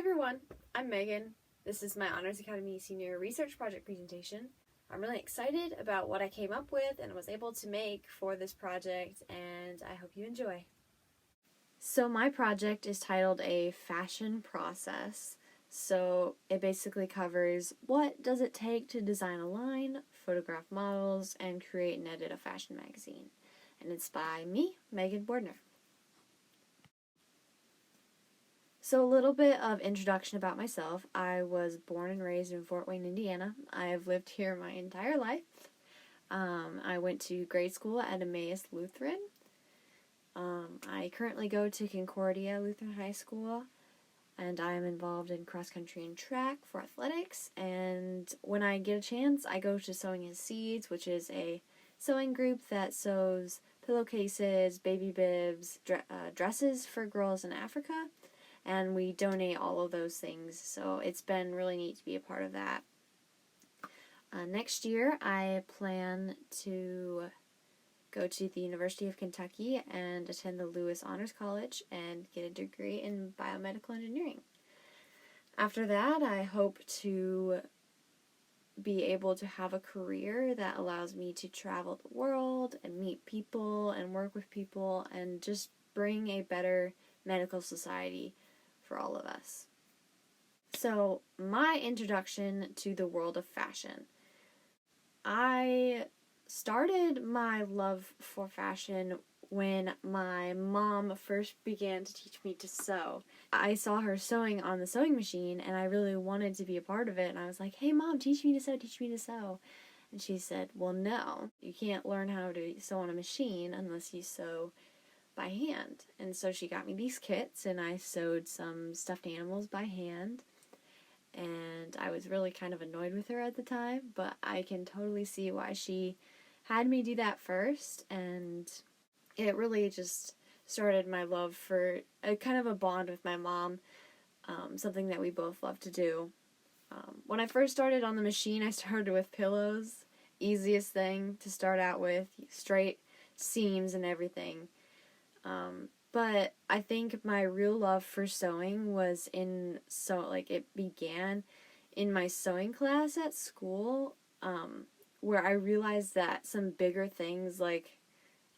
everyone, I'm Megan. This is my Honors Academy Senior Research Project presentation. I'm really excited about what I came up with and was able to make for this project, and I hope you enjoy. So my project is titled A Fashion Process. So it basically covers what does it take to design a line, photograph models, and create and edit a fashion magazine. And it's by me, Megan Bordner. So a little bit of introduction about myself. I was born and raised in Fort Wayne, Indiana. I've lived here my entire life. I went to grade school at Emmaus Lutheran. I currently go to Concordia Lutheran High School, and I am involved in cross country and track for athletics. And when I get a chance, I go to Sewing His Seeds, which is a sewing group that sews pillowcases, baby bibs, dresses for girls in Africa. And we donate all of those things, so it's been really neat to be a part of that. Next year, I plan to go to the University of Kentucky and attend the Lewis Honors College and get a degree in biomedical engineering. After that, I hope to be able to have a career that allows me to travel the world and meet people and work with people and just bring a better medical society for all of us. So, my introduction to the world of fashion. I started my love for fashion when my mom first began to teach me to sew. I saw her sewing on the sewing machine and I really wanted to be a part of it, and I was like, "Hey Mom, teach me to sew, teach me to sew." And she said, "Well, no, you can't learn how to sew on a machine unless you sew by hand." And so she got me these kits, and I sewed some stuffed animals by hand, and I was really kind of annoyed with her at the time, but I can totally see why she had me do that first, and it really just started my love for a kind of a bond with my mom, something that we both love to do. When I first started on the machine, I started with pillows, easiest thing to start out with, straight seams and everything. But I think my real love for sewing was it began in my sewing class at school, where I realized that some bigger things, like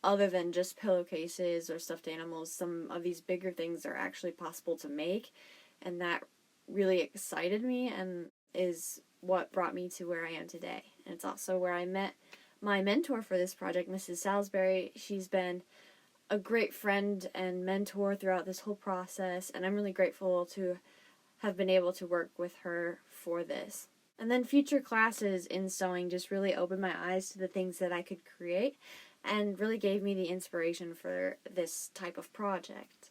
other than just pillowcases or stuffed animals, some of these bigger things are actually possible to make, and that really excited me and is what brought me to where I am today. And it's also where I met my mentor for this project, Mrs. Salisbury. She's been a great friend and mentor throughout this whole process, and I'm really grateful to have been able to work with her for this. And then future classes in sewing just really opened my eyes to the things that I could create and really gave me the inspiration for this type of project.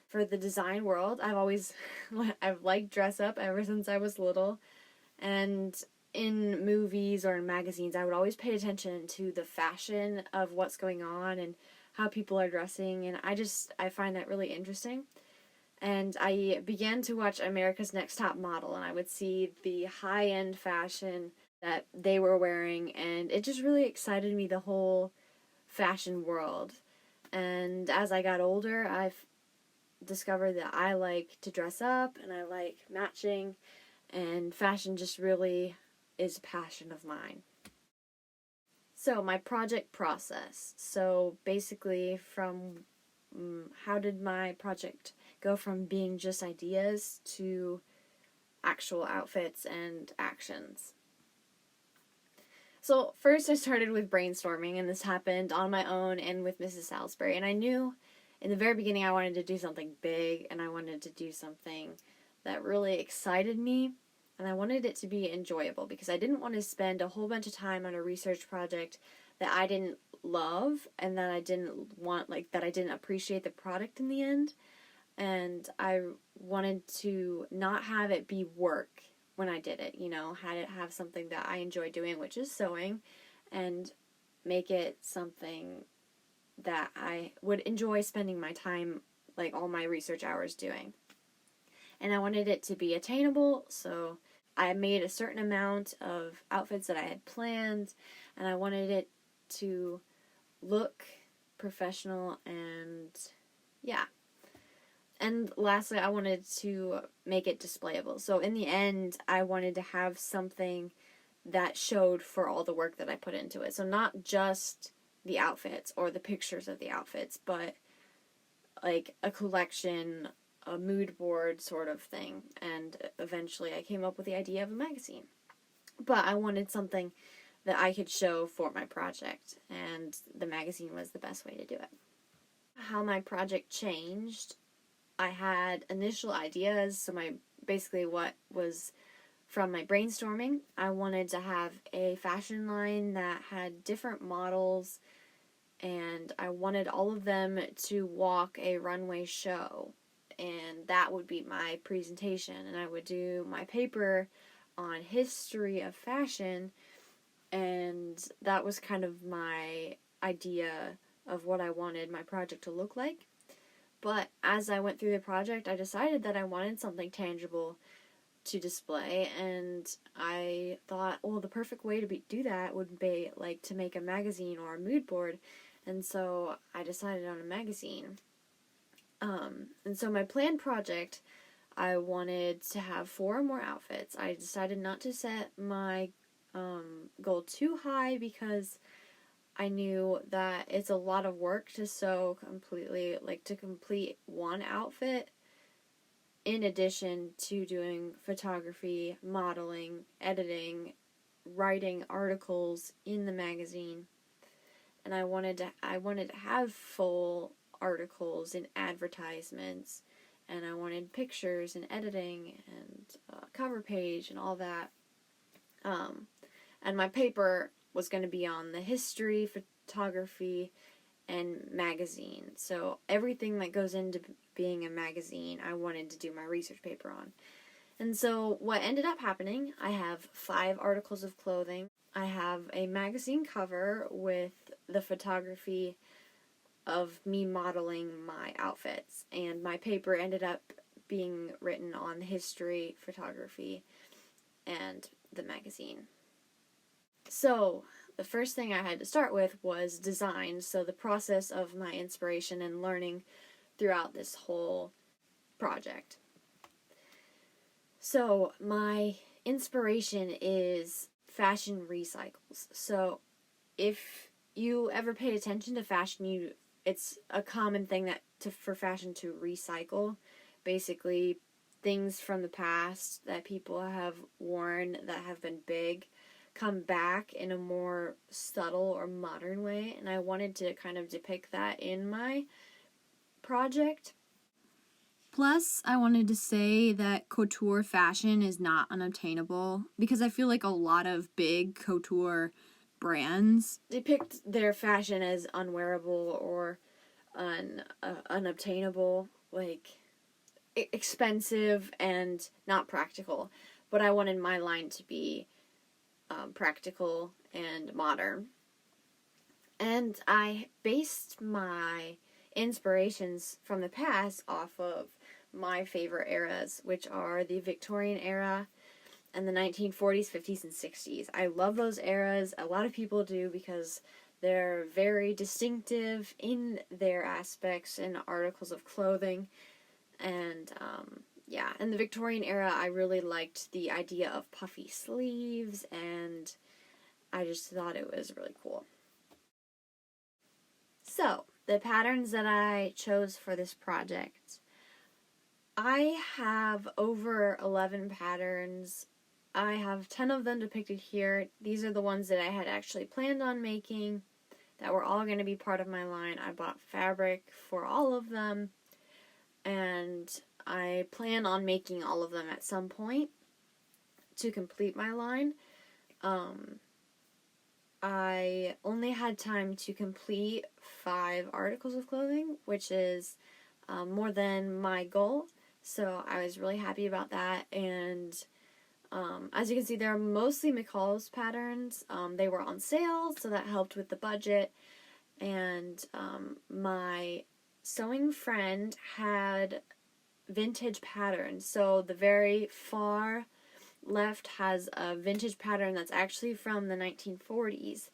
For the design world, I've liked dress up ever since I was little, and in movies or in magazines, I would always pay attention to the fashion of what's going on and how people are dressing, and I find that really interesting. And I began to watch America's Next Top Model, and I would see the high-end fashion that they were wearing, and it just really excited me, the whole fashion world. And as I got older, I've discovered that I like to dress up, and I like matching, and fashion just really is a passion of mine. So, my project process. So, basically, how did my project go from being just ideas to actual outfits and actions? So, first I started with brainstorming, and this happened on my own and with Mrs. Salisbury. And I knew in the very beginning I wanted to do something big, and I wanted to do something that really excited me. And I wanted it to be enjoyable because I didn't want to spend a whole bunch of time on a research project that I didn't love and that I didn't that I didn't appreciate the product in the end. And I wanted to not have it be work when I did it, had it have something that I enjoy doing, which is sewing, and make it something that I would enjoy spending my time, like all my research hours doing. And I wanted it to be attainable, so I made a certain amount of outfits that I had planned, and I wanted it to look professional and And lastly, I wanted to make it displayable. So in the end, I wanted to have something that showed for all the work that I put into it. So not just the outfits or the pictures of the outfits, but like a collection, a mood board sort of thing. And eventually I came up with the idea of a magazine. But I wanted something that I could show for my project, and the magazine was the best way to do it. How my project changed, I had initial ideas, so basically what was from my brainstorming. I wanted to have a fashion line that had different models, and I wanted all of them to walk a runway show, and that would be my presentation, and I would do my paper on history of fashion, and that was kind of my idea of what I wanted my project to look like. But as I went through the project, I decided that I wanted something tangible to display, and I thought, well, the perfect way to do that would be like to make a magazine or a mood board, and so I decided on a magazine. And so my planned project, I wanted to have 4 or more outfits. I decided not to set my goal too high because I knew that it's a lot of work to sew completely, like to complete one outfit in addition to doing photography, modeling, editing, writing articles in the magazine. And I wanted to have full articles and advertisements, and I wanted pictures and editing and cover page and all that. And my paper was going to be on the history, photography, and magazine. So everything that goes into being a magazine, I wanted to do my research paper on. And so what ended up happening, I have 5 articles of clothing. I have a magazine cover with the photography of me modeling my outfits. And my paper ended up being written on history, photography, and the magazine. So the first thing I had to start with was design, so the process of my inspiration and learning throughout this whole project. So my inspiration is fashion recycles. So if you ever paid attention to fashion, it's a common thing for fashion to recycle. Basically, things from the past that people have worn that have been big come back in a more subtle or modern way, and I wanted to kind of depict that in my project. Plus, I wanted to say that couture fashion is not unobtainable, because I feel like a lot of big couture brands depict their fashion as unwearable or unobtainable, like expensive and not practical. But I wanted my line to be practical and modern. And I based my inspirations from the past off of my favorite eras, which are the Victorian era and the 1940s, 50s, and 60s. I love those eras. A lot of people do because they're very distinctive in their aspects and articles of clothing. And in the Victorian era, I really liked the idea of puffy sleeves, and I just thought it was really cool. So, the patterns that I chose for this project, I have over 11 patterns. I have 10 of them depicted here. These are the ones that I had actually planned on making that were all going to be part of my line. I bought fabric for all of them, and I plan on making all of them at some point to complete my line. I only had time to complete 5 articles of clothing, which is more than my goal, so I was really happy about that. And as you can see, they're mostly McCall's patterns. They were on sale, so that helped with the budget. And my sewing friend had vintage patterns, so the very far left has a vintage pattern that's actually from the 1940s.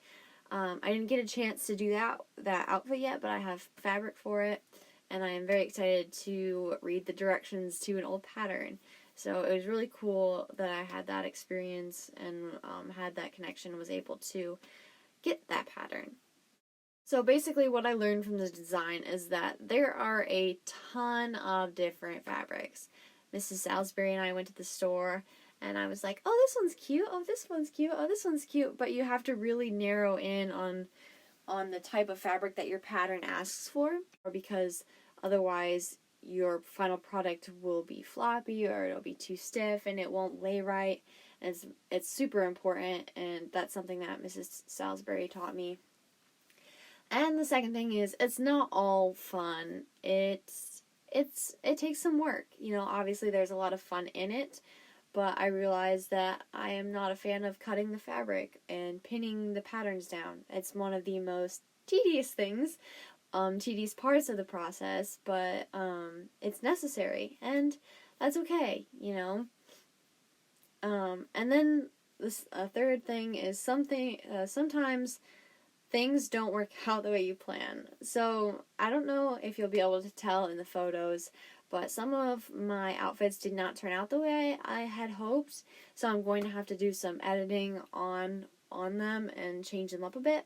I didn't get a chance to do that outfit yet, but I have fabric for it, and I am very excited to read the directions to an old pattern. So it was really cool that I had that experience and had that connection and was able to get that pattern. So basically what I learned from the design is that there are a ton of different fabrics. Mrs. Salisbury and I went to the store and I was like, oh, this one's cute, oh, this one's cute, oh, this one's cute, but you have to really narrow in on the type of fabric that your pattern asks for, or because otherwise your final product will be floppy or it'll be too stiff and it won't lay right. And it's super important, and that's something that Mrs. Salisbury taught me. And the second thing is, it's not all fun. It takes some work. You know, obviously there's a lot of fun in it, but I realized that I am not a fan of cutting the fabric and pinning the patterns down. It's one of the most tedious things, tedious parts of the process, but it's necessary, and that's okay, you know. And then this third thing is sometimes things don't work out the way you plan. So I don't know if you'll be able to tell in the photos, but some of my outfits did not turn out the way I had hoped. So I'm going to have to do some editing on them and change them up a bit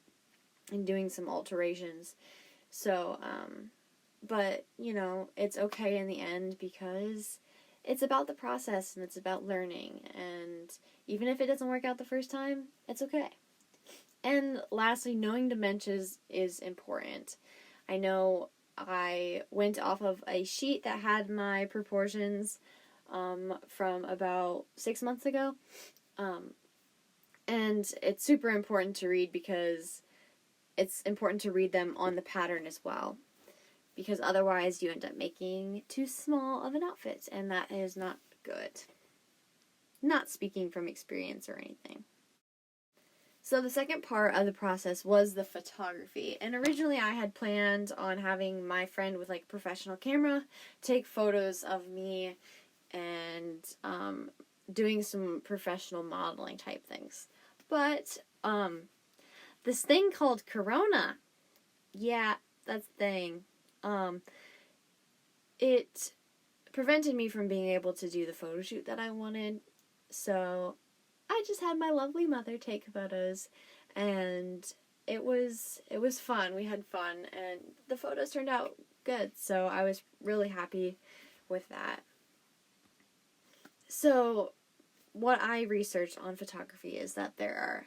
and doing some alterations. So, but you know, it's okay in the end because it's about the process and it's about learning. And even if it doesn't work out the first time, it's okay. And lastly, knowing dimensions is important. I know I went off of a sheet that had my proportions from about 6 months ago. And it's super important to read because it's important to read them on the pattern as well. Because otherwise you end up making too small of an outfit, and that is not good. Not speaking from experience or anything. So the second part of the process was the photography. And originally I had planned on having my friend with like a professional camera take photos of me and doing some professional modeling type things. But this thing called Corona, yeah, that's the thing. It prevented me from being able to do the photo shoot that I wanted. So I just had my lovely mother take photos, and it was fun. We had fun, and the photos turned out good, so I was really happy with that. So what I researched on photography is that there are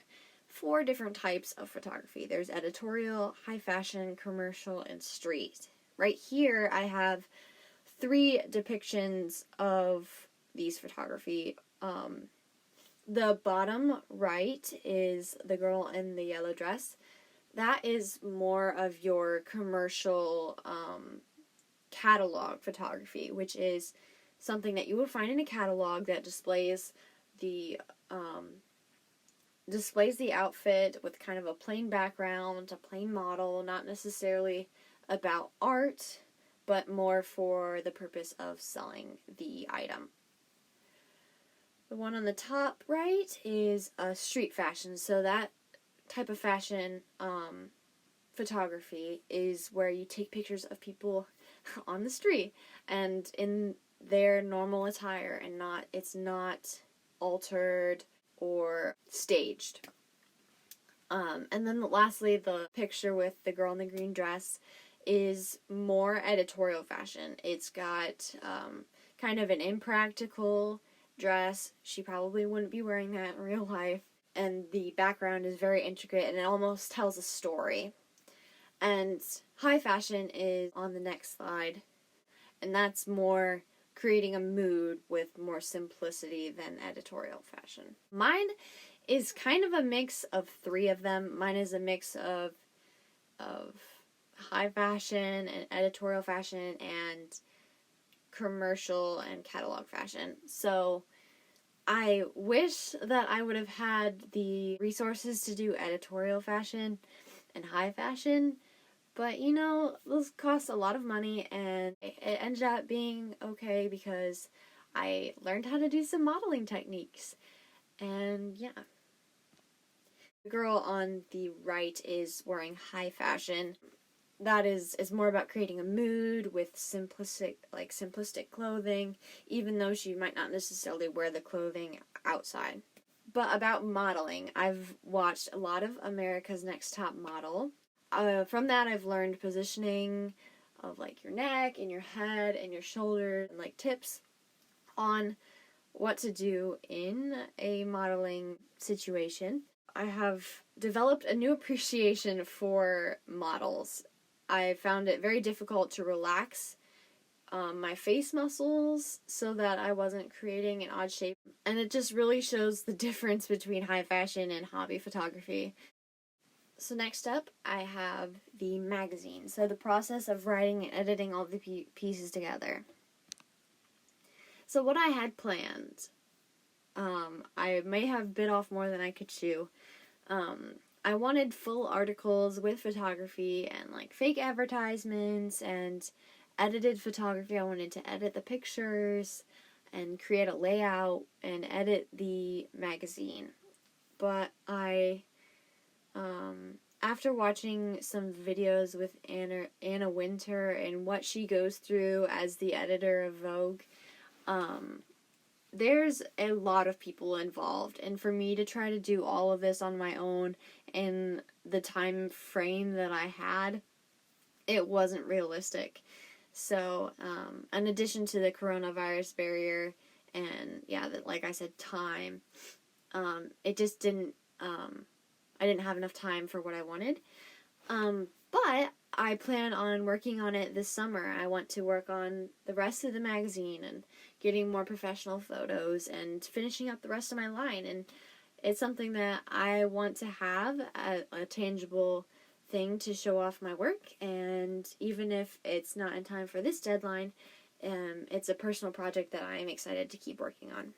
4 different types of photography. There's editorial, high fashion, commercial, and street. Right here I have 3 depictions of these photography. The bottom right is the girl in the yellow dress. That is more of your commercial catalog photography, which is something that you would find in a catalog that displays the outfit with kind of a plain background, a plain model, not necessarily about art, but more for the purpose of selling the item. The one on the top right is street fashion. So that type of fashion photography is where you take pictures of people on the street and in their normal attire, and it's not altered or staged. And then lastly, the picture with the girl in the green dress is more editorial fashion. It's got kind of an impractical dress. She probably wouldn't be wearing that in real life. And the background is very intricate and it almost tells a story. And high fashion is on the next slide. And that's more creating a mood with more simplicity than editorial fashion. Mine is kind of a mix of 3 of them. Mine is a mix of high fashion and editorial fashion and commercial and catalog fashion. So I wish that I would have had the resources to do editorial fashion and high fashion, but you know, those cost a lot of money, and it ended up being okay because I learned how to do some modeling techniques. And yeah. The girl on the right is wearing high fashion. that is more about creating a mood with simplistic clothing, even though she might not necessarily wear the clothing outside. But about modeling, I've watched a lot of America's Next Top Model. From that, I've learned positioning of like your neck and your head and your shoulders, and like tips on what to do in a modeling situation. I have developed a new appreciation for models. I found it very difficult to relax my face muscles so that I wasn't creating an odd shape. And it just really shows the difference between high fashion and hobby photography. So next up, I have the magazine. So the process of writing and editing all the pieces together. So what I had planned, I may have bit off more than I could chew. I wanted full articles with photography and like fake advertisements and edited photography. I wanted to edit the pictures and create a layout and edit the magazine. But after watching some videos with Anna Wintour and what she goes through as the editor of Vogue, there's a lot of people involved, and for me to try to do all of this on my own in the time frame that I had, it wasn't realistic. So, in addition to the coronavirus barrier and, like I said, time, it just didn't, I didn't have enough time for what I wanted. But I plan on working on it this summer. I want to work on the rest of the magazine and getting more professional photos and finishing up the rest of my line. And it's something that I want to have a tangible thing to show off my work. And even if it's not in time for this deadline, it's a personal project that I am excited to keep working on.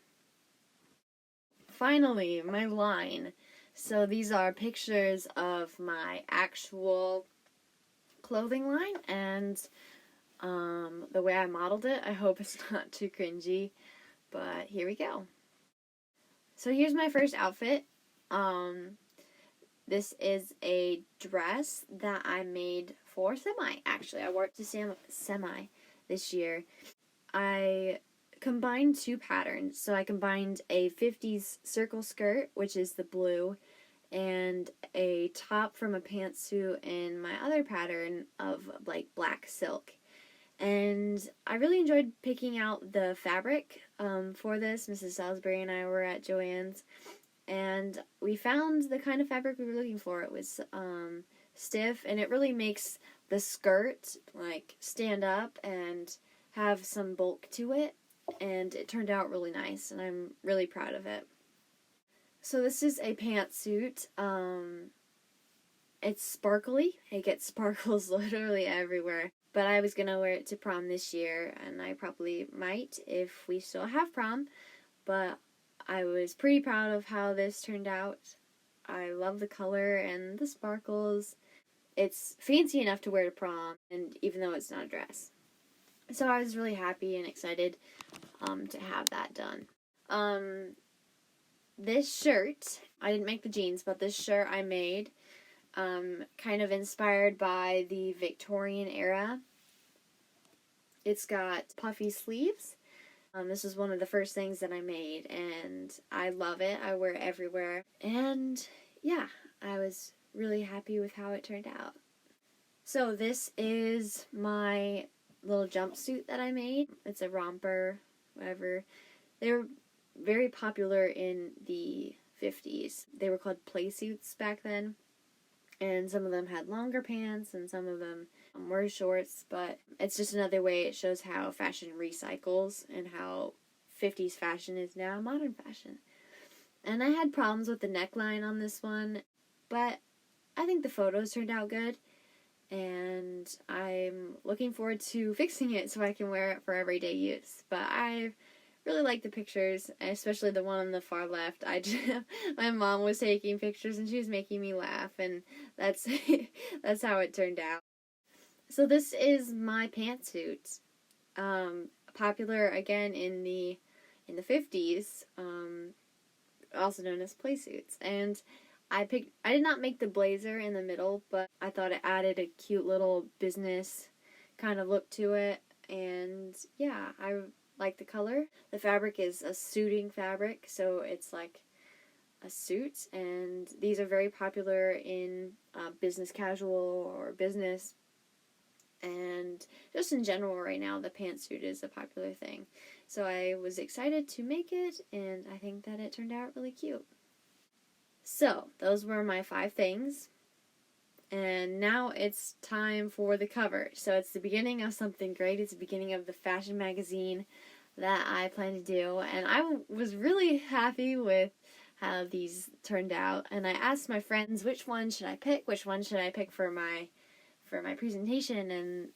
Finally, my line. So these are pictures of my actual clothing line and the way I modeled it. I hope it's not too cringy, but here we go. So here's my first outfit. This is a dress that I made for Semi, actually. I wore it to Semi this year. I combined two patterns. So I combined a 50s circle skirt, which is the blue, and a top from a pantsuit in my other pattern of like black silk. And I really enjoyed picking out the fabric for this. Mrs. Salisbury and I were at Joann's, and we found the kind of fabric we were looking for. It was stiff, and it really makes the skirt like stand up and have some bulk to it, and it turned out really nice, and I'm really proud of it. So this is a pantsuit. It's sparkly. It gets sparkles literally everywhere. But I was going to wear it to prom this year, and I probably might if we still have prom. But I was pretty proud of how this turned out. I love the color and the sparkles. It's fancy enough to wear to prom, and even though it's not a dress. So I was really happy and excited to have that done. This shirt, I didn't make the jeans, but this shirt I made kind of inspired by the Victorian era. It's got puffy sleeves. This was one of the first things that I made, and I love it. I wear it everywhere. And yeah, I was really happy with how it turned out. So this is my little jumpsuit that I made. It's a romper, whatever. They were very popular in the 50s. They were called play suits back then. And some of them had longer pants and some of them were shorts, but it's just another way it shows how fashion recycles and how 50s fashion is now modern fashion. And I had problems with the neckline on this one, but I think the photos turned out good, and I'm looking forward to fixing it so I can wear it for everyday use. But I really like the pictures, especially the one on the far left. My mom was taking pictures and she was making me laugh, and that's that's how it turned out. So this is my pantsuit, popular again in the 50s, also known as play suits, and I did not make the blazer in the middle, but I thought it added a cute little business kind of look to it. And yeah, I like the color. The fabric is a suiting fabric, so it's like a suit, and these are very popular in business casual or business, and just in general right now the pantsuit is a popular thing. So I was excited to make it, and I think that it turned out really cute. So those were my 5 things, and now it's time for the cover. So it's the beginning of something great. It's the beginning of the fashion magazine that I plan to do, and I was really happy with how these turned out. And I asked my friends, which one should I pick? Which one should I pick for my presentation? And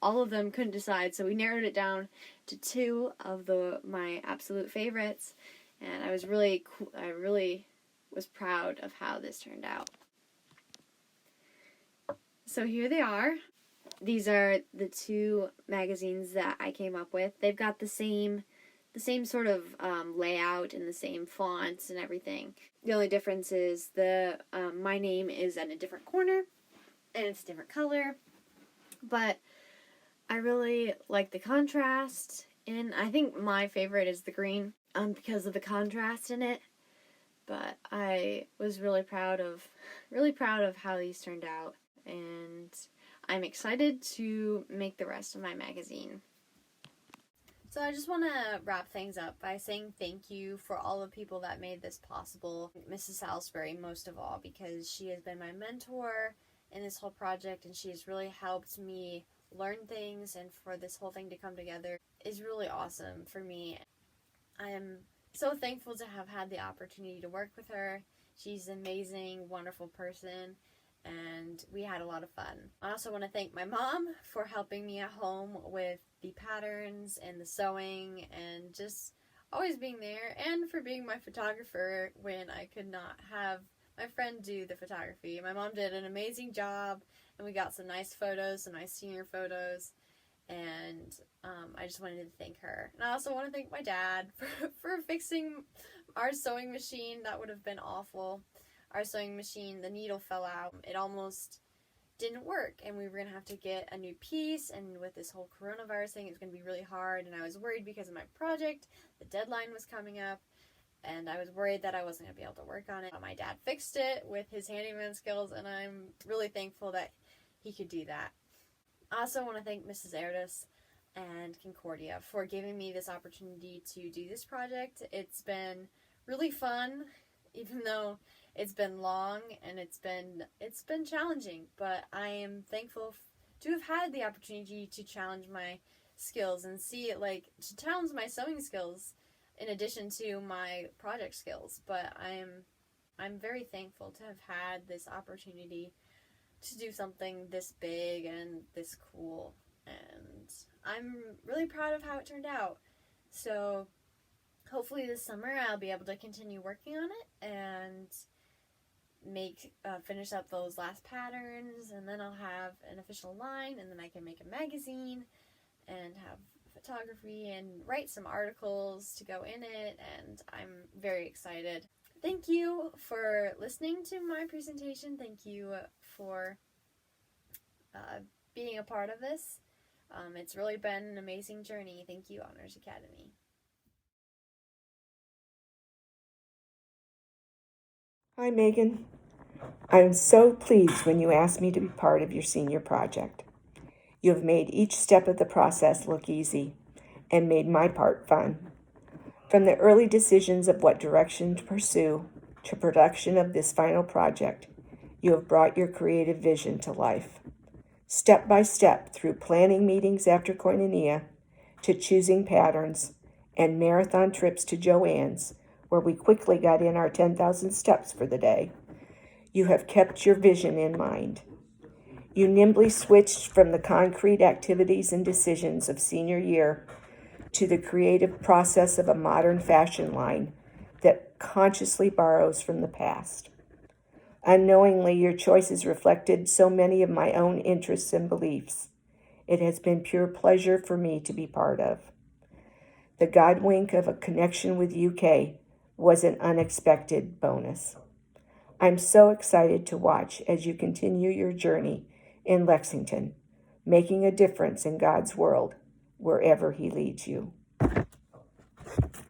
all of them couldn't decide, so we narrowed it down to 2 of my absolute favorites. And I really was proud of how this turned out. So here they are. These are the 2 magazines that I came up with. They've got the same sort of layout and the same fonts and everything. The only difference is my name is at a different corner and it's a different color. But I really like the contrast, and I think my favorite is the green because of the contrast in it. But I was really proud of how these turned out, and I'm excited to make the rest of my magazine. So I just want to wrap things up by saying thank you for all the people that made this possible. Mrs. Salisbury most of all, because she has been my mentor in this whole project, and she has really helped me learn things, and for this whole thing to come together is really awesome for me. I am so thankful to have had the opportunity to work with her. She's an amazing, wonderful person, and we had a lot of fun. I also want to thank my mom for helping me at home with the patterns and the sewing and just always being there, and for being my photographer when I could not have my friend do the photography. My mom did an amazing job, and we got some nice photos, some nice senior photos, and I just wanted to thank her. And I also want to thank my dad for fixing our sewing machine. That would have been awful. Our sewing machine, the needle fell out. It almost didn't work, and we were going to have to get a new piece, and with this whole coronavirus thing, it was going to be really hard, and I was worried because of my project. The deadline was coming up, and I was worried that I wasn't going to be able to work on it. My dad fixed it with his handyman skills, and I'm really thankful that he could do that. I also want to thank Mrs. Erdis and Concordia for giving me this opportunity to do this project. It's been really fun, even though it's been long and it's been challenging, but I am thankful to have had the opportunity to challenge my skills and see it, like, to challenge my sewing skills in addition to my project skills. But I'm very thankful to have had this opportunity to do something this big and this cool, and I'm really proud of how it turned out. So hopefully this summer I'll be able to continue working on it and finish up those last patterns, and then I'll have an official line, and then I can make a magazine and have photography and write some articles to go in it, and I'm very excited. Thank you for listening to my presentation. Thank you for being a part of this. It's really been an amazing journey. Thank you, Honors Academy. Hi, Megan. I'm so pleased when you asked me to be part of your senior project. You have made each step of the process look easy and made my part fun. From the early decisions of what direction to pursue to production of this final project, you have brought your creative vision to life. Step by step, through planning meetings after Koinonia, to choosing patterns, and marathon trips to Joann's, where we quickly got in our 10,000 steps for the day, you have kept your vision in mind. You nimbly switched from the concrete activities and decisions of senior year to the creative process of a modern fashion line that consciously borrows from the past. Unknowingly, your choices reflected so many of my own interests and beliefs. It has been pure pleasure for me to be part of. The God wink of a connection with UK was an unexpected bonus. I'm so excited to watch as you continue your journey in Lexington, making a difference in God's world wherever He leads you.